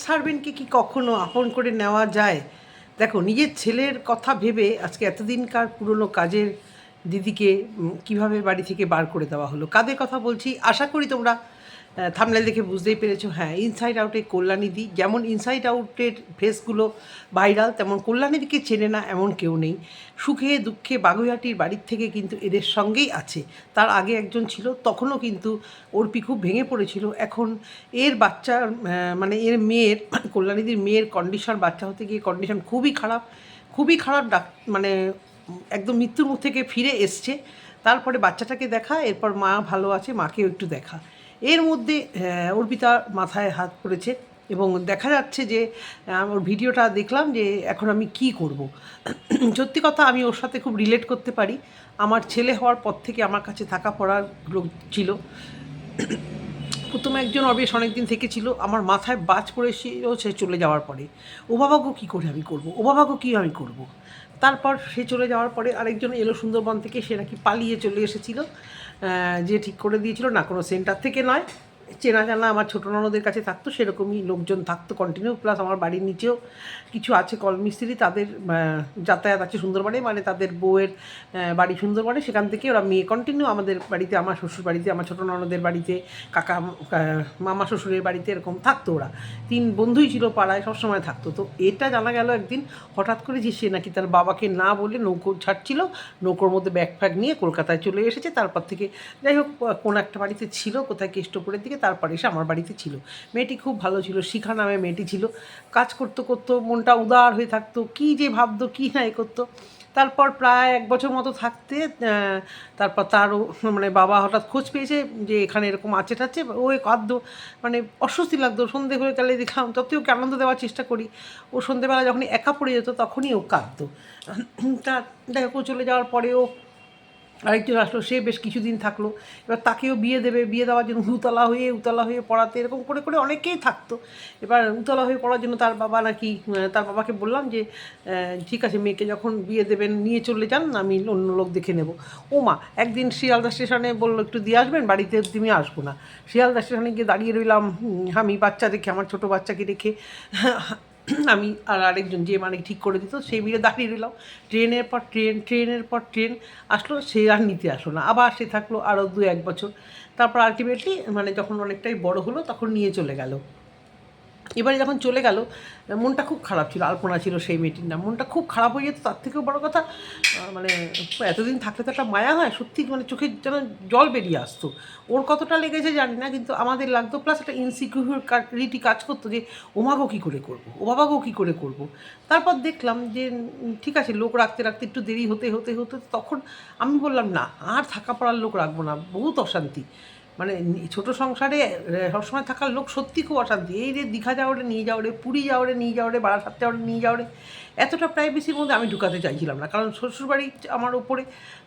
সার্ভেন্টকে কি কখনো আপন করে নেওয়া যায়? দেখো, নিজের ছেলের কথা ভেবে আজকে এতদিনকার পুরনো কাজের দিদিকে কীভাবে বাড়ি থেকে বার করে দেওয়া হলো। কাদের কথা বলছি আশা করি তোমরা থাম্বনেল দেখে বুঝতেই পেরেছো। হ্যাঁ, ইনসাইড আউটে কল্যাণীদি। যেমন ইনসাইড আউটের ফেসগুলো ভাইরাল, তেমন কল্যাণীদিকে চেনে না এমন কেউ নেই। সুখে দুঃখে বাগুইহাটির বাড়ির থেকে কিন্তু এদের সঙ্গেই আছে। তার আগে একজন ছিল, তখনও কিন্তু অর্পি খুব ভেঙে পড়েছিল। এখন এর বাচ্চার মানে এর মেয়ের কল্যাণীদির মেয়ের কন্ডিশন, বাচ্চা হতে গিয়ে কন্ডিশন খুবই খারাপ, খুবই খারাপ। মানে একদম মৃত্যুর মুখ থেকে ফিরে এসছে। তারপরে বাচ্চাটাকে দেখা, এরপর মা ভালো আছে, মাকেও একটু দেখা। এর মধ্যে অর্পিতার মাথায় হাত পড়েছে এবং দেখা যাচ্ছে যে ওর ভিডিওটা দেখলাম যে এখন আমি কি করব। সত্যি কথা, আমি ওর সাথে খুব রিলেট করতে পারি। আমার ছেলে হওয়ার পর থেকে আমার কাছে থাকা পড়ার লোক ছিল। প্রথমে একজন অবেশ অনেক দিন থেকে ছিল, আমার মাথায় বাজ পড়েছিল সে চলে যাওয়ার পরে। ও বাবাকেও কী করে আমি করব, ও বাবাকেও কী আমি করব। তারপর সে চলে যাওয়ার পরে আরেকজন এলো সুন্দরবন থেকে, সে নাকি পালিয়ে চলে এসেছিলো। যে ঠিক করে দিয়েছিল, না কোনো সেন্টার থেকে নয়, চেনা জানা আমার ছোটো ননদের কাছে থাকতো, সেরকমই লোকজন থাকতো কন্টিনিউ। প্লাস আমার বাড়ির নিচেও কিছু আছে কলমিস্ত্রি, তাদের যাতায়াত আছে সুন্দরবনে, মানে তাদের বউয়ের বাড়ি সুন্দরবনে, সেখান থেকে ওরা মেয়ে কন্টিনিউ আমাদের বাড়িতে, আমার শ্বশুর বাড়িতে, আমার ছোটো ননদের বাড়িতে, কাকা মামা শ্বশুরের বাড়িতে এরকম থাকতো। ওরা তিন বন্ধুই ছিল, পাড়ায় সবসময় থাকতো। তো এটা জানা গেল একদিন হঠাৎ করে যে সে নাকি তার বাবাকে না বলে নৌকো ছাড়ছিল, নৌকোর মধ্যে ব্যাগ ফ্যাগ নিয়ে কলকাতায় চলে এসেছে। তারপর থেকে যাই হোক কোনো একটা বাড়িতে ছিল, কোথায় কেষ্টপুরের দিকে, তারপরে এসে আমার বাড়িতে ছিল। মেয়েটি খুব ভালো ছিল, শিখা নামে মেয়েটি ছিল। কাজ করতে করতো মনটা উদার হয়ে থাকতো, কী যে ভাবতো কী না এ করতো। তারপর প্রায় 1 বছর মতো থাকতে তারপর তারও মানে বাবা হঠাৎ খোঁজ পেয়েছে যে এখানে এরকম আছে টাচ্ছে, ও কাঁদতো, মানে অস্বস্তি লাগতো। সন্ধে হয়ে গেলে দেখলাম, যতই ওকে আনন্দ দেওয়ার চেষ্টা করি, ও সন্ধেবেলা যখনই একা পড়ে যেত তখনই ও কাঁদতো। তা দেখো, চলে যাওয়ার পরেও আরেকজন আসলো, সে বেশ কিছুদিন থাকলো। এবার তাকেও বিয়ে দেবে, বিয়ে দেওয়ার জন্য উতলা হয়ে পড়াতে, এরকম করে করে অনেকেই থাকতো। এবার উতলা হয়ে পড়ার জন্য তার বাবা নাকি, তার বাবাকে বললাম যে ঠিক আছে, মেয়েকে যখন বিয়ে দেবেন নিয়ে চলে যান, আমি অন্য লোক দেখে নেব। ও মা, একদিন শিয়ালদা স্টেশনে বললো একটু দিয়ে আসবেন, বাড়িতে তুমি আসবো না। শিয়ালদা স্টেশনে গিয়ে দাঁড়িয়ে রইলাম আমি, বাচ্চা রেখে, আমার ছোটো বাচ্চাকে রেখে। আমি আর আরেকজন যে মানে ঠিক করে দিত, সেই মিলে দাঁড়িয়ে রইলাম। ট্রেনের পর ট্রেন আসলো, সে আর নিতে আসলো না। আবার সে থাকলো আরও 2-1 বছর। তারপর আলটিমেটলি মানে যখন অনেকটাই বড় হলো তখন নিয়ে চলে গেল। এবারে যখন চলে গেল, মনটা খুব খারাপ ছিল। আলপনা ছিল সেই মেয়েটির নাম। মনটা খুব খারাপ হয়ে যেত। তার থেকেও বড় কথা, মানে এতদিন থাকলে তো একটা মায়া হয় সত্যি, মানে চোখের যেন জল বেরিয়ে আসতো। ওর কতটা লেগেছে জানি না, কিন্তু আমাদের লাগতো। প্লাস একটা ইনসিকিউরিটি কাজ করতো যে ও মাকেও কী করে করবো, ও বাবাকেও কী করে করবো। তারপর দেখলাম যে ঠিক আছে, লোক রাখতে রাখতে একটু দেরি হতে তখন আমি বললাম না, আর থাকা পড়ার লোক রাখবো না, বহুত অশান্তি। মানে ছোটো সংসারে সবসময় থাকার লোক সত্যি খুব অশান্তি। এই রে দীঘা যাও রে নিয়ে যাও রে, পুরী যাও রে নিয়ে যাও রে, বারাসাত যাও রে নিয়ে যাও রে, এতটা প্রাইভেসির মধ্যে আমি ঢুকাতে চাইছিলাম না। কারণ শ্বশুরবাড়ি আমার ওপরে,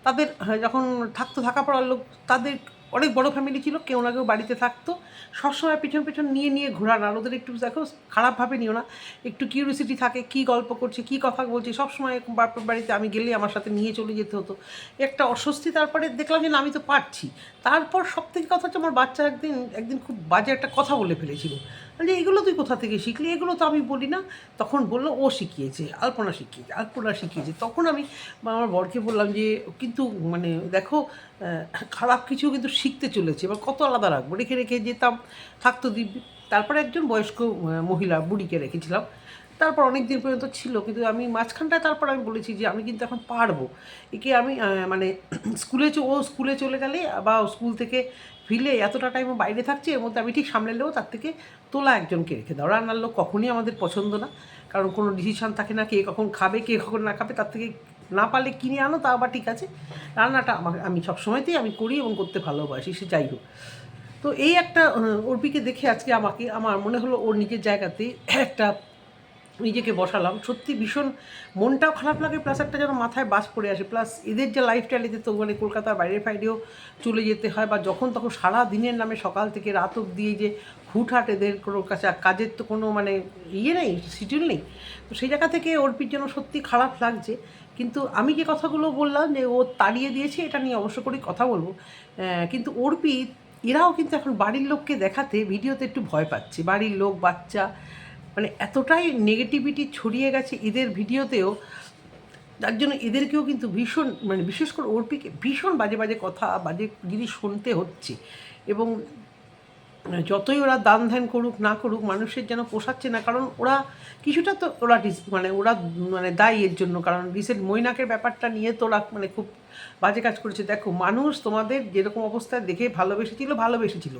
তাদের যখন থাকা পড়ার লোক, তাদের অনেক বড় ফ্যামিলি ছিল, কেউ না কেউ বাড়িতে থাকতো। সবসময় পেছন নিয়ে ঘোরান। আর ওদের একটু দেখো, খারাপভাবে নিও না, একটু কিউরিওসিটি থাকে, কী গল্প করছে, কী কথা বলছে, সবসময় বাপের বাড়িতে আমি গেলেই আমার সাথে নিয়ে চলে যেতে হতো। একটা অস্বস্তি। তারপরে দেখলাম যে না, আমি তো পারছি। তারপর সবথেকে কথা হচ্ছে, আমার বাচ্চা একদিন খুব বাজে একটা কথা বলে ফেলেছিল যে এগুলো তুই কোথা থেকে শিখলি, এগুলো তো আমি বলি না। তখন বললো ও শিখিয়েছে, আলপনা শিখিয়েছে। তখন আমি আমার বরকে বললাম যে কিন্তু মানে দেখো, খারাপ কিছু কিন্তু শিখতে চলেছে, এবার কত আলাদা রাখবো। রেখে যেতাম, থাকতো দিব্যি। তারপরে একজন বয়স্ক মহিলা বুড়িকে রেখেছিলাম। তারপর অনেক দিন পর্যন্ত ছিল, কিন্তু আমি মাঝখানটায় তারপর আমি বলেছি যে আমি কিন্তু এখন পারবো। একে আমি মানে ও স্কুলে চলে গেলে বা স্কুল থেকে ফিরলে এতটা টাইম ও বাইরে থাকছে, এর মধ্যে আমি ঠিক সামলে নেবো। তার থেকে তোলা একজনকে রেখে দাও। রান্নার লোক কখনই আমাদের পছন্দ না, কারণ কোনো ডিসিশান থাকে না কে কখন খাবে, কে কখন না খাবে। তার থেকে না পারলে কিনে আনো, তা আবার ঠিক আছে। রান্নাটা আমি সবসময়তেই আমি করি এবং করতে ভালোবাসি, সে যাই হোক। তো এই একটা অর্পিকে দেখে আজকে আমার মনে হলো ওর নিজের জায়গাতেই একটা নিজেকে বসালাম। সত্যি ভীষণ মনটাও খারাপ লাগে, প্লাস একটা যেন মাথায় বাজ পড়ে আসে। প্লাস এদের যে লাইফস্টাইল, এদের তো মানে কলকাতার বাইরেও চলে যেতে হয়, বা যখন তখন সারা দিনের নামে সকাল থেকে রাত অবধি যে হুটহাট এদের কোনো কাজের তো কোনো মানে নেই, শিডিউল নেই। তো সেই জায়গা থেকে অর্পির জন্য সত্যি খারাপ লাগছে। কিন্তু আমি যে কথাগুলো বললাম যে ও তাড়িয়ে দিয়েছে, এটা নিয়ে অবশ্য করেই কথা বলবো। কিন্তু অর্পি এরাও কিন্তু এখন বাড়ির লোককে দেখাতে ভিডিওতে একটু ভয় পাচ্ছে। বাড়ির লোক, বাচ্চা, মানে এতটাই নেগেটিভিটি ছড়িয়ে গেছে এদের ভিডিওতেও, যার জন্য এদেরকেও কিন্তু ভীষণ, মানে বিশেষ করে অর্পিকে ভীষণ বাজে বাজে কথা, বাজে জিনিস শুনতে হচ্ছে। এবং যতই ওরা দান ধ্যান করুক না করুক, মানুষের যেন পোষাচ্ছে না। কারণ ওরা কিছুটা তো ওরা মানে দায়ী এর জন্য। কারণ রিসেন্ট মৈনাকের ব্যাপারটা নিয়ে তো ওরা মানে খুব বাজে কাজ করেছে। দেখো, মানুষ তোমাদের যেরকম অবস্থায় দেখে ভালোবেসেছিল,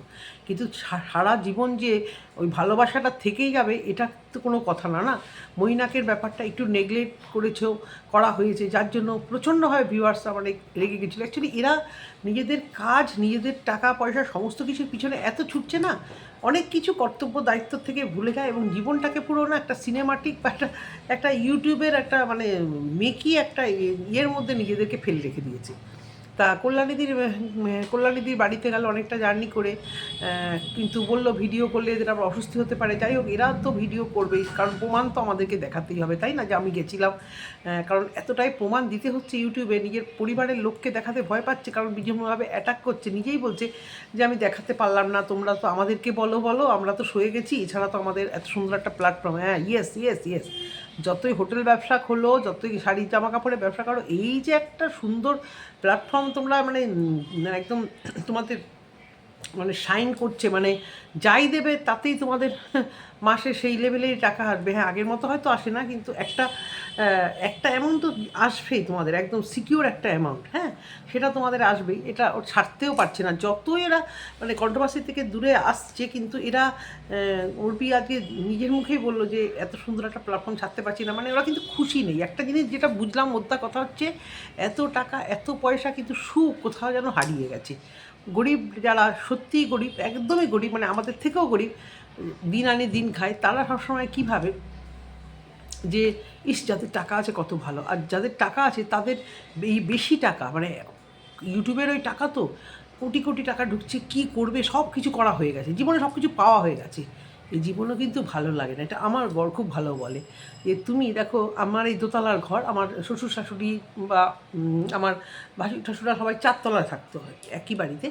কিন্তু সারা জীবন যে ওই ভালোবাসাটা থেকেই যাবে এটা তো কোনো কথা না। না, মৈনাকের ব্যাপারটা একটু নেগলেক্ট করা হয়েছে, যার জন্য প্রচণ্ডভাবে ভিউয়ার্সরা মানে রেগে গেছিলো। অ্যাকচুয়ালি এরা নিজেদের কাজ, নিজেদের টাকা পয়সা সমস্ত কিছুর পিছনে এত ছুটছে না, অনেক কিছু কর্তব্য দায়িত্ব থেকে ভুলে যায় এবং জীবনটাকে পুরো না একটা সিনেমাটিক বা একটা ইউটিউবের একটা মানে মেকি একটা ইয়ের মধ্যে নিজেদেরকে ফেলে রেখে দিয়েছে। তা কল্যাণীদির বাড়িতে গেল অনেকটা জার্নি করে, কিন্তু বললো ভিডিও করলে এদের আবার অস্বস্তি হতে পারে। যাই হোক, এরা তো ভিডিও করবেই, কারণ প্রমাণ তো আমাদেরকে দেখাতেই হবে, তাই না, যে আমি গেছিলাম। কারণ এতটাই প্রমাণ দিতে হচ্ছে ইউটিউবে, নিজের পরিবারের লোককে দেখাতে ভয় পাচ্ছে, কারণ বিভিন্নভাবে অ্যাটাক করছে। নিজেই বলছে যে আমি দেখাতে পারলাম না, তোমরা তো আমাদেরকে বলো, আমরা তো সয়ে গেছি, এছাড়া তো আমাদের এত সুন্দর একটা প্ল্যাটফর্ম। হ্যাঁ, ইয়েস, যতই হোটেল ব্যবসা খোলো, যতই শাড়ি জামা কাপড়ের ব্যবসা করো, এই যে একটা সুন্দর প্ল্যাটফর্ম তোমরা মানে একদম তোমাদের মানে শাইন করছে, মানে যাই দেবে তাতেই তোমাদের মাসে সেই লেভেলেই টাকা আসবে। হ্যাঁ, আগের মতো হয়তো আসে না, কিন্তু একটা অ্যামাউন্ট তো আসবেই তোমাদের, একদম সিকিউর একটা অ্যামাউন্ট। হ্যাঁ, সেটা তোমাদের আসবেই, এটা ছাড়তেও পারছে না। যতই এরা মানে কন্ট্রোভার্সি থেকে দূরে আসছে, কিন্তু এরা অর্পি আজকে নিজের মুখেই বললো যে এত সুন্দর একটা প্ল্যাটফর্ম ছাড়তে পারছি না। মানে ওরা কিন্তু খুশি নেই। একটা জিনিস যেটা বুঝলাম, মোদ্দা কথা হচ্ছে, এত টাকা এত পয়সা কিন্তু সুখ কোথাও যেন হারিয়ে গেছে। গরিব যারা সত্যিই গরিব, একদমই গরিব, মানে আমাদের থেকেও গরিব, দিন আনি দিন খায়, তারা সবসময় কী ভাবে যে ইস, যাদের টাকা আছে কত ভালো। আর যাদের টাকা আছে তাদের এই বেশি টাকা, মানে ইউটিউবের ওই টাকা তো কোটি কোটি টাকা ঢুকছে, কি করবে, সব কিছু করা হয়ে গেছে, জীবনে সব কিছু পাওয়া হয়ে গেছে। এই জীবনও কিন্তু ভালো লাগে না। এটা আমার বর খুব ভালো বলে যে তুমি দেখো, আমার এই দোতলার ঘর, আমার শ্বশুর শাশুড়ি বা আমার ভাসুর ঠাসুরা সবাই 4 তলায় থাকতে হয় একই বাড়িতে।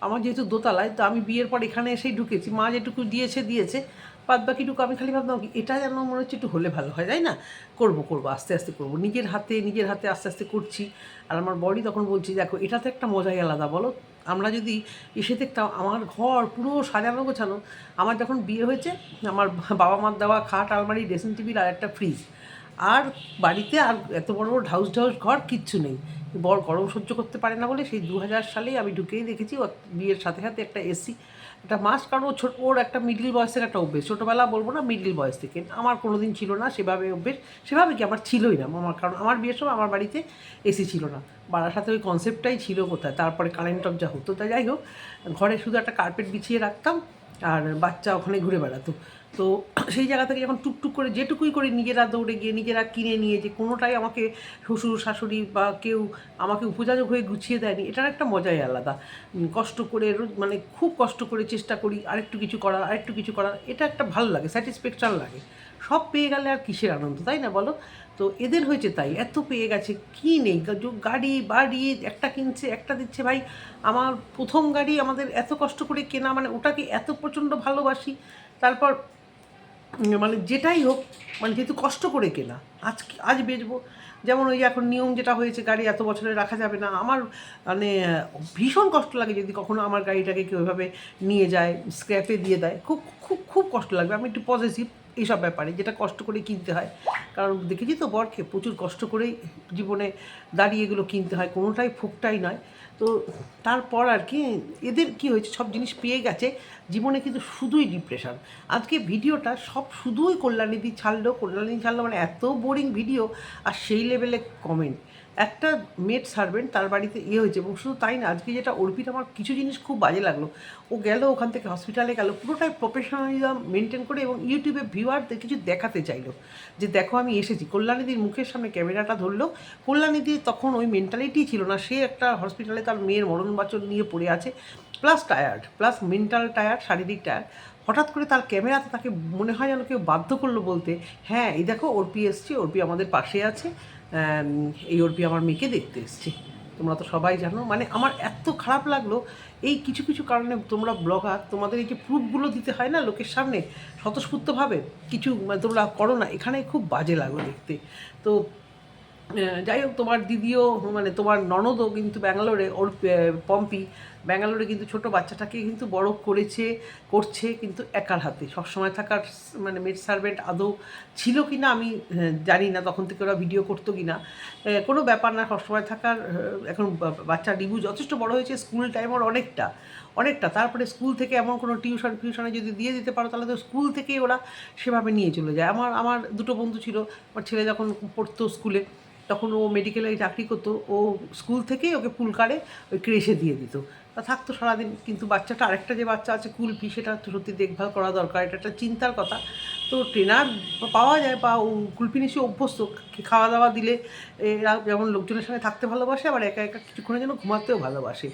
আমার যেহেতু দোতলায়, তো আমি বিয়ের পর এখানে এসেই ঢুকেছি। মা যেটুকু দিয়েছে, বাদ বাকিটুকু আমি খালি ভাবতাম কি এটা যেন মনে হচ্ছে একটু হলে ভালো হয়, তাই না, করবো আস্তে আস্তে করবো, নিজের হাতে আস্তে আস্তে করছি। আর আমার বড়ি তখন বলছি, দেখো এটা তো একটা মজাই আলাদা, বলো। আমরা যদি এসে দেখতাম আমার ঘর পুরো সাজানো গোছানো, আমার যখন বিয়ে হয়েছে, আমার বাবা মার দেওয়া খাট, আলমারি, ড্রেসিং টেবিল আর একটা ফ্রিজ, আর বাড়িতে আর এত বড় বড় ঢাউস ঘর কিচ্ছু নেই। বর গরম সহ্য করতে পারে না বলে সেই 2000 সালেই আমি ঢুকেই দেখেছি ও বিয়ের সাথে সাথে একটা এসি, একটা মাস্ট। কারণ ওর একটা মিডল বয়স থেকে একটা অভ্যেস, ছোটোবেলা বলবো না, মিডল বয়স থেকে। আমার কোনো দিন ছিল না সেভাবে অভ্যেস, সেভাবে কি আমার ছিলই না আমার, কারণ আমার বিয়ের সময় আমার বাড়িতে এসি ছিল না। বাড়ার সাথে ওই কনসেপ্টটাই ছিল কোথায়, তারপরে কারেন্ট অফ যা হতো। তাই যাই হোক, ঘরে শুধু একটা কার্পেট বিছিয়ে রাখতাম আর বাচ্চা ওখানে ঘুরে বেড়াতো। তো সেই জায়গা থেকে যখন টুকটুক করে যেটুকুই করে নিজেরা দৌড়ে গিয়ে নিজেরা কিনে নিয়ে, যে কোনোটাই আমাকে শ্বশুর শাশুড়ি বা কেউ আমাকে উপযাজক হয়ে গুছিয়ে দেয়নি, এটার একটা মজাই আলাদা। কষ্ট করে মানে খুব কষ্ট করে চেষ্টা করি আরেকটু কিছু করার, এটা একটা ভালো লাগে, স্যাটিসফ্যাকশান লাগে। সব পেয়ে গেলে আর কিসের আনন্দ, তাই না বলো। তো এদের হয়েছে তাই, এত পেয়ে গেছে, কি নেই, গাড়ি বাড়ি একটা কিনছে একটা দিচ্ছে। ভাই, আমার প্রথম গাড়ি আমাদের এত কষ্ট করে কেনা, মানে ওটাকে এত প্রচণ্ড ভালোবাসি। তারপর মানে যেটাই হোক, মানে যেহেতু কষ্ট করে কেনা, আজ বেচবো। যেমন ওই এখন নিয়ম যেটা হয়েছে, গাড়ি এত বছরে রাখা যাবে না। আমার মানে ভীষণ কষ্ট লাগে যদি কখনো আমার গাড়িটাকে কেউ এভাবে নিয়ে যায়, স্ক্র্যাপে দিয়ে দেয়, খুব খুব খুব কষ্ট লাগবে। আমি একটু পজিটিভ এইসব ব্যাপারে, যেটা কষ্ট করে কিনতে হয়। কারণ দেখেছি তো বরকে প্রচুর কষ্ট করেই জীবনে দাঁড়িয়ে এগুলো কিনতে হয়, কোনোটাই ফুকটাই নয়। তো তারপর আর কি এদের কি হয়েছে, সব জিনিস পেয়ে গেছে, জীবনে কিন্তু শুধুই ডিপ্রেশন। আজকে ভিডিওটা সব শুধুই কল্যাণীদি ছাড়লো মানে এত বোরিং ভিডিও, আর সেই লেভেলে কমেন্ট। একটা মেড সার্ভেন্ট তার বাড়িতে হয়েছে, এবং শুধু তাই না, আজকে যেটা অর্পিত, আমার কিছু জিনিস খুব বাজে লাগলো। ও গেল ওখান থেকে হসপিটালে গেল, পুরোটাই প্রফেশনালিজম মেনটেন করে, এবং ইউটিউবে ভিউয়ারদের কিছু দেখাতে চাইলো যে দেখো আমি এসেছি। কল্যাণীদির মুখের সামনে ক্যামেরাটা ধরলো। কল্যাণীদি তখন ওই মেন্টালিটি ছিল না, সে একটা হসপিটালে তার মেয়ের মরণবাচন নিয়ে পড়ে আছে, plus tired, plus mental tired, শারীরিক টায়ার্ড। হঠাৎ করে তার ক্যামেরাতে তাকে মনে হয় যেন কেউ বাধ্য করলো বলতে, হ্যাঁ এই দেখো অর্পি এসছে, অর্পি আমাদের পাশে আছে, এই অর্পি আমার মেয়েকে দেখতে এসছে। তোমরা তো সবাই জানো। মানে আমার এত খারাপ লাগলো এই কিছু কিছু কারণে। তোমরা ব্লগার, তোমাদের এই যে প্রুফগুলো দিতে হয় না লোকের সামনে স্বতঃস্ফূর্তভাবে, কিছু তোমরা করো না, এখানে খুব বাজে লাগলো দেখতে। তো যাই হোক, তোমার দিদিও মানে তোমার ননদও কিন্তু ব্যাঙ্গালোরে, ওর পম্পি ব্যাঙ্গালোরে কিন্তু ছোটো বাচ্চাটাকে কিন্তু বড় করছে কিন্তু একার হাতে। সবসময় থাকার মানে মেড সার্ভেন্ট আদৌ ছিল কি না আমি জানি না, তখন থেকে ওরা ভিডিও করতো কি না, কোনো ব্যাপার না। সবসময় থাকার এখন বাচ্চা ডিবু যথেষ্ট বড় হয়েছে, স্কুল টাইম ওর অনেকটা। তারপরে স্কুল থেকে এমন কোনো টিউশনে যদি দিয়ে দিতে পারো তাহলে তো স্কুল থেকেই ওরা সেভাবে নিয়ে চলে যায়। আমার দুটো বন্ধু ছিল, আমার ছেলে যখন পড়তো স্কুলে তখন ও মেডিকেলে চাকরি করতো, ও স্কুল থেকেই ওকে পুলকারে ওই ক্রেশে দিয়ে দিত, তা থাকতো সারাদিন। কিন্তু বাচ্চাটা আরেকটা যে বাচ্চা আছে কুলফি, সেটা তো সত্যি দেখভাল করা দরকার, এটা একটা চিন্তার কথা। তো ট্রেনার পাওয়া যায়, বা কুলফি নিশ্চয়ই অভ্যস্ত, খাওয়া দাওয়া দিলে এরা যেমন লোকজনের সঙ্গে থাকতে ভালোবাসে, আবার একা একা কিছুক্ষণের জন্য ঘুমাতেও ভালোবাসে।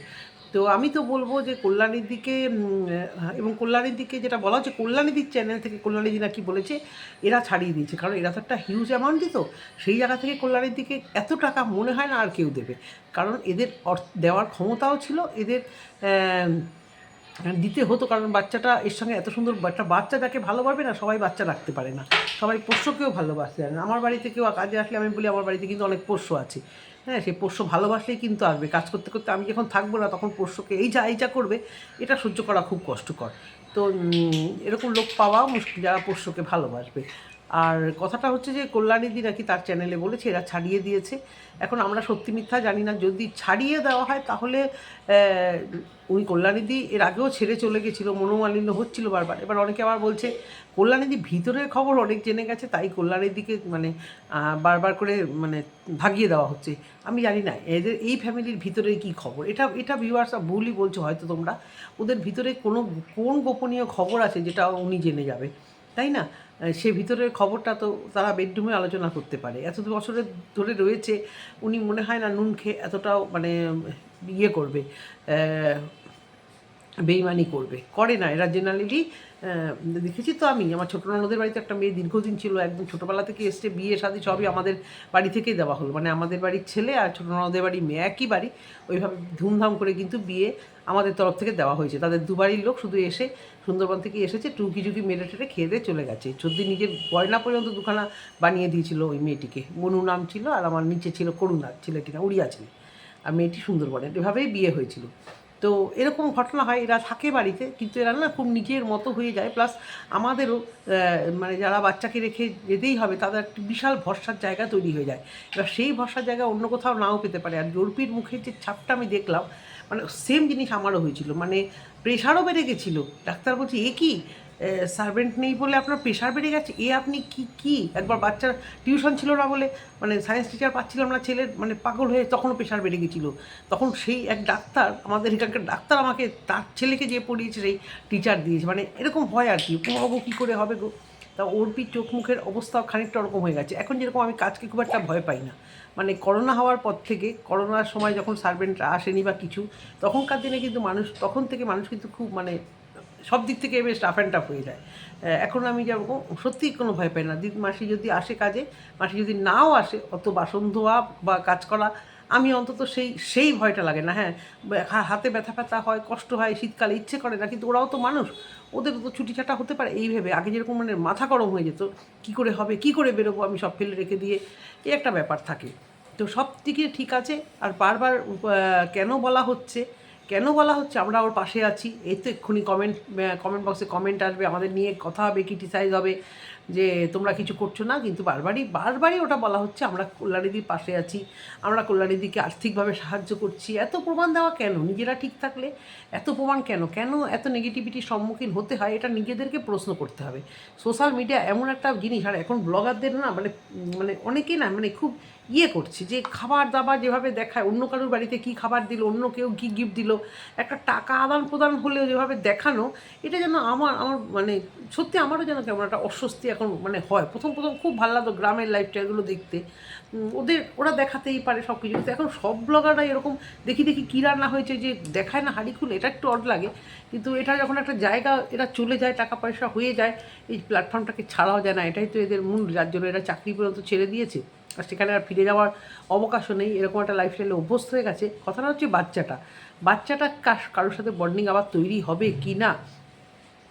তো আমি তো বলবো যে কল্যাণীর দিকে, এবং কল্যাণীর দিকে যেটা বলা হচ্ছে, কল্যাণীদির চ্যানেল থেকে কল্যাণীদি নাকি বলেছে এরা ছাড়িয়ে দিয়েছে, কারণ এরা তো একটা হিউজ অ্যামাউন্ট দিত। সেই জায়গা থেকে কল্যাণীর দিকে এত টাকা মনে হয় না আর কেউ দেবে, কারণ এদের দেওয়ার ক্ষমতাও ছিল, এদের দিতে হতো, কারণ বাচ্চাটা এর সঙ্গে এত সুন্দর একটা বাচ্চা যাকে ভালোবাসবে না, সবাই বাচ্চা রাখতে পারে না, সবাই পোষ্যকেও ভালোবাসতে পারে না। আমার বাড়িতে কেউ কাজে আসলে আমি বলি আমার বাড়িতে কিন্তু অনেক পোষ্য আছে, হ্যাঁ, সেই পোষ্য ভালোবাসলেই কিন্তু আসবে। কাজ করতে করতে আমি যখন থাকবো না তখন পোষ্যকে এই যা করবে, এটা সহ্য করা খুব কষ্টকর। তো এরকম লোক পাওয়া মুশকিল যারা পোষ্যকে ভালোবাসবে। আর কথাটা হচ্ছে যে কল্যাণীদি নাকি তার চ্যানেলে বলেছে এরা ছাড়িয়ে দিয়েছে। এখন আমরা সত্যি মিথ্যা জানি না, যদি ছাড়িয়ে দেওয়া হয় তাহলে উনি কল্যাণীদি এর আগেও ছেড়ে চলে গেছিলো, মনোমালিন্য হচ্ছিল বারবার। এবার অনেকে আবার বলছে কল্যাণীদি ভিতরের খবর অনেক জেনে গেছে, তাই কল্যাণীদিকে মানে বারবার করে মানে ভাগিয়ে দেওয়া হচ্ছে। আমি জানি না এদের এই ফ্যামিলির ভিতরে কী খবর, এটা ভিউয়ার্সরা ভুলই বলছো হয়তো তোমরা। ওদের ভিতরে কোন গোপনীয় খবর আছে যেটা উনি জেনে যাবে, তাই না? সে ভিতরের খবরটা তো তারা বেডরুমে আলোচনা করতে পারে। এত বছরের ধরে রয়েছে, উনি মনে হয় না নুন খেয়ে এতটাও মানে ইয়ে করবে, বেইমানি করে না এরা জেনারেলি। দেখেছি তো আমি, আমার ছোটো ননদের বাড়িতে একটা মেয়ে দীর্ঘদিন ছিল, একদম ছোটোবেলা থেকে এসছে, বিয়ে শাদী সবই আমাদের বাড়ি থেকেই দেওয়া হলো, মানে আমাদের বাড়ির ছেলে আর ছোটো ননদের বাড়ি মেয়ে একই বাড়ি, ওইভাবে ধুমধাম করে কিন্তু বিয়ে আমাদের তরফ থেকে দেওয়া হয়েছে। তাদের দুবাড়ির লোক শুধু এসে সুন্দরবন থেকে এসেছে, টুকি ঝুঁকি মেরে টেরে খেয়ে দিয়ে চলে গেছে। সত্যি নিজের গয়না পর্যন্ত দুখানা বানিয়ে দিয়েছিল ওই মেয়েটিকে। মনু নাম ছিল, আর আমার নিচে ছিল করুণা, ছেলেটি না উড়িয়া ছেলে, আর মেয়েটি সুন্দরবনের। এভাবেই বিয়ে হয়েছিল। তো এরকম ঘটনা হয়, এরা থাকে বাড়িতে কিন্তু এরা না খুব নিজের মতো হয়ে যায়। প্লাস আমাদেরও মানে যারা বাচ্চাকে রেখে যেতেই হবে তাদের একটি বিশাল ভরসার জায়গা তৈরি হয়ে যায়। এবার সেই ভরসার জায়গা অন্য কোথাও নাও পেতে পারে। আর জর্পির মুখের যে ছাপটা আমি দেখলাম, মানে সেম জিনিস আমারও হয়েছিল, মানে প্রেশারও বেড়ে গেছিলো। ডাক্তার বলছে এ কি সার্ভেন্ট নেই বলে আপনার প্রেশার বেড়ে গেছে, আপনি কি একবার বাচ্চার টিউশন ছিল না বলে মানে সায়েন্স টিচার পাচ্ছিলাম না ছেলের, মানে পাগল হয়ে তখনও প্রেশার বেড়ে গেছিলো। তখন সেই এক ডাক্তার, আমাদের এখানকার ডাক্তার, আমাকে তার ছেলেকে যে পড়িয়েছে সেই টিচার দিয়েছে। মানে এরকম হয় আর কি, পড়াবো কী করে হবে গো। তা অর্পির চোখ মুখের অবস্থাও খানিকটা ওরকম হয়ে গেছে। এখন যেরকম আমি কাজকে খুব একটা ভয় পাই না, মানে করোনা হওয়ার পর থেকে, করোনার সময় যখন সার্ভেন্টরা আসেনি বা কিছু, তখনকার দিনে কিন্তু তখন থেকে মানুষ কিন্তু খুব মানে সব দিক থেকে বেশ রাফ অ্যান্ড টাফ হয়ে যায়। এখন আমি যেরকম সত্যিই কোনো ভয় পাই না। মাসি যদি আসে কাজে, মাসি যদি নাও আসে, অত বাসন ধোয়া বা কাজ করা আমি অন্তত সেই ভয়টা লাগে না। হ্যাঁ, হাতে ব্যথা ব্যথা হয়, কষ্ট হয়, শীতকালে ইচ্ছে করে না, কিন্তু ওরাও তো মানুষ, ওদের তো ছুটি ছাটা হতে পারে। এই ভেবে আগে যেরকম মানে মাথা গরম হয়ে যেত, কী করে হবে, কী করে বেরোবো, আমি সব ফেলে রেখে দিয়ে, এই একটা ব্যাপার থাকে। তো সব দিকে ঠিক আছে। আর বারবার কেন বলা হচ্ছে আমরা ওর পাশে আছি। এই তো এক্ষুনি কমেন্ট বক্সে কমেন্ট আসবে, আমাদের নিয়ে কথা হবে, ক্রিটিসাইজ হবে যে তোমরা কিছু করছো না, কিন্তু বারবারই ওটা বলা হচ্ছে আমরা কল্যাণীদির পাশে আছি, আমরা কল্যাণীদিকে আর্থিকভাবে সাহায্য করছি। এত প্রমাণ দেওয়া কেন? নিজেরা ঠিক থাকলে এত প্রমাণ কেন এত নেগেটিভিটির সম্মুখীন হতে হয়, এটা নিজেদেরকে প্রশ্ন করতে হবে। সোশ্যাল মিডিয়া এমন একটা জিনিস, আর এখন ব্লগারদের না মানে মানে অনেকেই না মানে খুব করছে, যে খাবার দাবার যেভাবে দেখায়, অন্য কারোর বাড়িতে কী খাবার দিল, অন্য কেউ কী গিফট দিল, একটা টাকা আদান প্রদান হলেও যেভাবে দেখানো, এটা যেন আমার মানে সত্যি আমারও যেন কেমন একটা অস্বস্তি এখন মানে হয়। প্রথম খুব ভালো লাগতো গ্রামের লাইফস্টাইলগুলো দেখতে, ওরা দেখাতেই পারে সব কিছু, কিন্তু এখন সব ব্লগাররা এরকম দেখি কী রান্না হয়েছে যে দেখায় না হাঁড়ি খুলে, এটা একটু অড লাগে। কিন্তু এটা যখন একটা জায়গা এরা চলে যায়, টাকা পয়সা হয়ে যায়, এই প্ল্যাটফর্মটাকে ছাড়াও যায় না। এটাই তো এদের মূল, যার জন্য এরা চাকরি পর্যন্ত ছেড়ে দিয়েছে। আর সেখানে আর ফিরে যাওয়ার অবকাশও নেই, এরকম একটা লাইফস্টাইলে অভ্যস্ত হয়ে গেছে। কথাটা হচ্ছে বাচ্চাটা কারোর সাথে বন্ডিং আবার তৈরি হবে কি না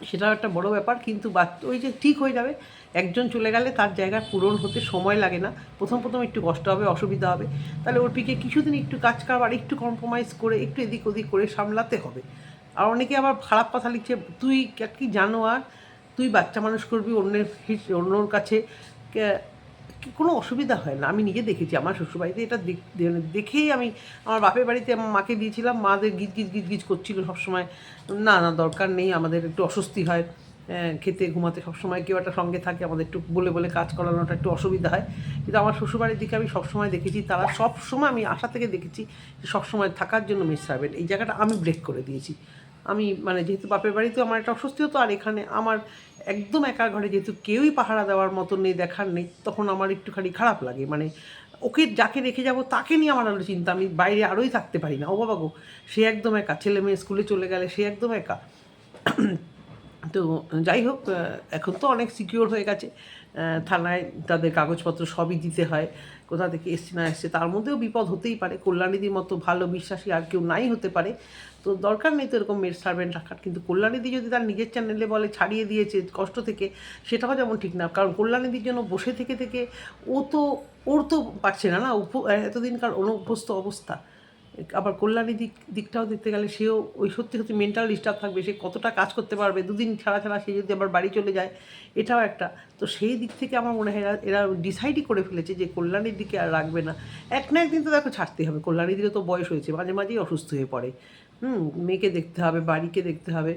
সেটাও একটা বড় ব্যাপার। কিন্তু ওই যে ঠিক হয়ে যাবে, একজন চলে গেলে তার জায়গা পূরণ হতে সময় লাগে না। প্রথম একটু কষ্ট হবে, অসুবিধা হবে, তাহলে ওর পিকে কিছুদিন একটু কাজ কারবার, একটু কম্প্রোমাইজ করে, একটু এদিক ওদিক করে সামলাতে হবে। আর অনেকে আবার খারাপ কথা লিখছে, তুই কি জানো, আর তুই বাচ্চা মানুষ করবি অন্যর কাছে, কোনো অসুবিধা হয় না। আমি নিজে দেখেছি আমার শ্বশুরবাড়িতে, এটা দেখেই আমি আমার বাপের বাড়িতে আমার মাকে দিয়েছিলাম, মাদের গিজ করছিল সবসময়, না না দরকার নেই, আমাদের একটু অস্বস্তি হয় খেতে ঘুমাতে, সবসময় কেউ একটা সঙ্গে থাকে, আমাদের একটু বলে বলে কাজ করানোটা একটু অসুবিধা হয়। কিন্তু আমার শ্বশুরবাড়ির দিকে আমি সবসময় দেখেছি, তারা সবসময়, আমি আশা থেকে দেখেছি যে সবসময় থাকার জন্য মেড সার্ভেন্ট, এই জায়গাটা আমি ব্রেক করে দিয়েছি। আমি মানে যেহেতু বাপের বাড়িতেও আমার একটা অস্বস্তি হতো, আর এখানে আমার একদম একা ঘরে যেহেতু কেউই পাহারা দেওয়ার মতো নেই, দেখার নেই, তখন আমার একটুখানি খারাপ লাগে। মানে ওকে যাকে রেখে যাব তাকে নিয়ে আমার আরও চিন্তা, আমি বাইরে আরোই থাকতে পারি না। ও বাবা গো, সে একদম একা, ছেলে মেয়ে স্কুলে চলে গেলে সে একদম একা। তো যাই হোক, এখন তো অনেক সিকিওর হয়ে গেছে, থানায় তাদের কাগজপত্র সবই দিতে হয়, কোথা থেকে এসছে না এসছে, তার মধ্যেও বিপদ হতেই পারে, কল্যাণীদির মতো ভালো বিশ্বাসী আর কেউ নাই হতে পারে। তো দরকার নেই তো এরকম মেড সার্ভেন্ট রাখার। কিন্তু কল্যাণীদি যদি তার নিজের চ্যানেলে বলে ছাড়িয়ে দিয়েছে কষ্ট থেকে, সেটাও যেমন ঠিক না। কারণ কল্যাণীদির জন্য বসে থেকে থেকে ওর তো পারছে না না, এতদিনকার অনভ্যস্ত অবস্থা। আবার কল্যাণী দিকটাও দেখতে গেলে সেও ওই সত্যি মেন্টাল ডিস্টার্ব থাকবে, সে কতটা কাজ করতে পারবে, দুদিন ছাড়া সে যদি আবার বাড়ি চলে যায়, এটাও একটা। তো সেই দিক থেকে আমার মনে হয় এরা ডিসাইডই করে ফেলেছে যে কল্যাণীর দিকে আর রাখবে না। এক না একদিন তো দেখো ছাড়তেই হবে, কল্যাণীদিরও তো বয়স হয়েছে, মাঝে মাঝেই অসুস্থ হয়ে পড়ে, মেয়েকে দেখতে হবে, বাড়িকে দেখতে হবে,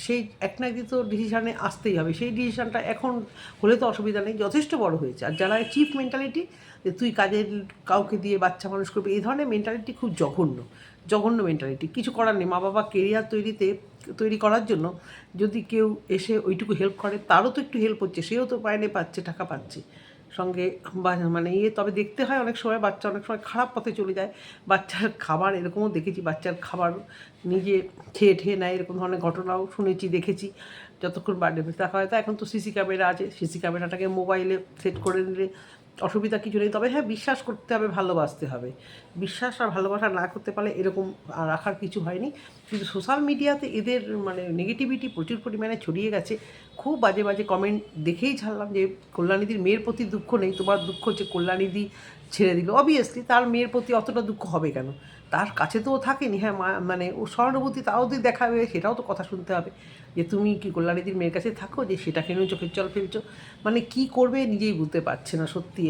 সেই এক না একদিন তো ডিসিশানে আসতেই হবে। সেই ডিসিশানটা এখন হলে তো অসুবিধা নেই, যথেষ্ট বড় হয়েছে। আর যারা চিফ মেন্টালিটি, যে তুই কাজের কাউকে দিয়ে বাচ্চা মানুষ করবি, এই ধরনের মেন্টালিটি খুব জঘন্য মেন্টালিটি। কিছু করার নেই, মা বাবা কেরিয়ার তৈরি করার জন্য যদি কেউ এসে ওইটুকু হেল্প করে, তারও তো একটু হেল্প হচ্ছে, সেও তো মাইনে পাচ্ছে, টাকা পাচ্ছে সঙ্গে, মানে তবে দেখতে হয় অনেক সময় বাচ্চা অনেক সময় খারাপ পথে চলে যায়। বাচ্চার খাবার এরকমও দেখেছি, বাচ্চার খাবার নিজে খেয়ে নেয়, এরকম ধরনের ঘটনাও শুনেছি, দেখেছি। যতক্ষণ বার্থডে দেখা হয়, তো এখন তো সিসি ক্যামেরা আছে, সিসি ক্যামেরাটাকে মোবাইলে সেট করে নিলে অসুবিধা কিছু নেই। তবে হ্যাঁ, বিশ্বাস করতে হবে, ভালোবাসতে হবে। বিশ্বাস আর ভালোবাসা না করতে পারলে এরকম রাখার কিছু হয়নি। কিন্তু সোশ্যাল মিডিয়াতে এদের মানে নেগেটিভিটি প্রচুর পরিমাণে ছড়িয়ে গেছে। খুব বাজে বাজে কমেন্ট দেখেই ছাড়লাম যে কল্যাণীদির মেয়ের প্রতি দুঃখ নেই, তোমার দুঃখ হচ্ছে কল্যাণীদি ছেড়ে দিল। অবভিয়াসলি তার মেয়ের প্রতি অতটা দুঃখ হবে কেন, তার কাছে তো ও থাকেনি। হ্যাঁ, মানে ও সহানুভূতি তাও যদি দেখাবে, সেটাও তো কথা শুনতে হবে যে তুমি কি কল্যাণীদির মেয়ের কাছে থাকো, যে সেটাকে নিয়ে চোখের জল ফেলছো। মানে কি করবে নিজেই বুঝতে পারছে না সত্যি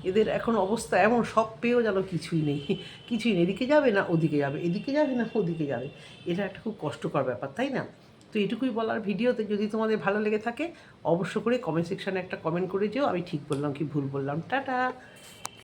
এদের এখন অবস্থা এমন, সব পেয়েও যেন কিছুই নেই, কিছুই নেই, এদিকে যাবে না ওদিকে যাবে, এদিকে যাবে না ওদিকে যাবে। এটা একটা খুব কষ্টকর ব্যাপার, তাই না? তো এটুকুই বলার ভিডিওতে। যদি তোমাদের ভালো লেগে থাকে অবশ্য করে কমেন্ট সেকশানে একটা কমেন্ট করে যেও, আমি ঠিক বললাম কি ভুল বললাম। টাটা।